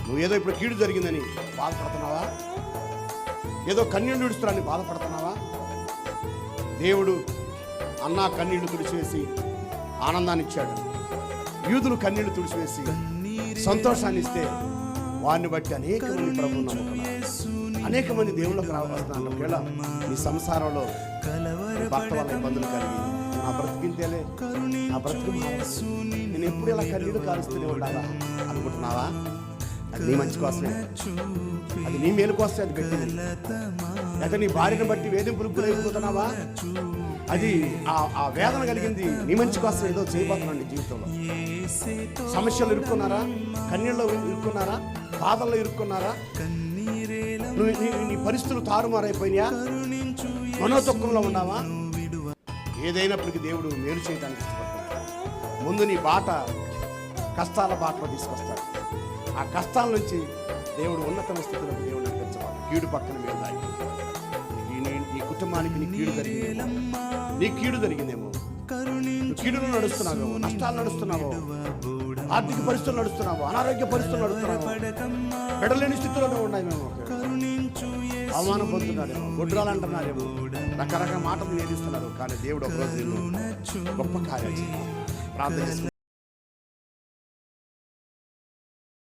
నువ్వు ఏదో ఇప్పుడు కీడు జరిగిందని బాధపడుతున్నావా? ఏదో కన్నీళ్లు విడుస్తున్నాని బాధపడుతున్నావా? దేవుడు అన్నా కన్నీళ్లు తుడిచివేసి ఆనందాన్ని ఇచ్చాడు. యూదులు కన్నీళ్లు తుడిచివేసి సంతోషాన్ని ఇస్తే వారిని బట్టి అనేక మంది ప్రభువును నమ్ముకున్నారు. అనేక మంది దేవుళ్ళకి రావస్తున్నారు. ఒకవేళ నీ సంసారంలో భర్త వల్ల ఇబ్బందులు కలిగి నా బ్రతికింతేలే, నా బ్రతుకు నేను ఎప్పుడు ఇలా కన్నీళ్లు కాలుస్తూనే ఉండాలా అనుకుంటున్నావా? అది నీ మంచి కోసమే, అది నీ మేలు కోసమే అది పెట్టింది. అయితే నీ భార్యను బట్టి వేధింపులకు గురైపోతున్నావా? అది ఆ వేదన కలిగింది నీ మంచి కోసం ఏదో చేయబోతున్నాను నీ జీవితంలో. సమస్యలు ఇరుక్కున్నారా? కన్నీళ్ళలో ఇరుక్కున్నారా? బాధల్లో ఇరుక్కున్నారా? నీ పరిస్థితులు తారుమారైపోయినా? మనోదుఖంలో ఉన్నావా? ఏదైనప్పటికీ దేవుడు మేలు చేయడానికి ఇష్టపడతాడు. ముందు నీ బాట కష్టాల బాటలో తీసుకొస్తాడు. ఆ కష్టాల నుంచి దేవుడు ఉన్నత స్థితిలో దేవుడు నడిపించవాలి. కీడు పక్కన మీద నీ కుటుంబానికి నీ కీడు జరిగిందేమో, నువ్వు కీడులో నడుస్తున్నావేమో, నష్టాలు నడుస్తున్నావో, ఆర్థిక పరిస్థితులు నడుస్తున్నావో, అనారోగ్య పరిస్థితులు నడుస్తున్నావో, పెడలేని స్థితిలోనే ఉన్నాయేమో, అవమానం పొందుతున్నారేమో, గొడ్రాలు అంటున్నారేమో, రకరకాల మాటలు నేర్పిస్తున్నారు. కానీ దేవుడు ఒకరోజు గొప్ప కార్యం ప్రార్థన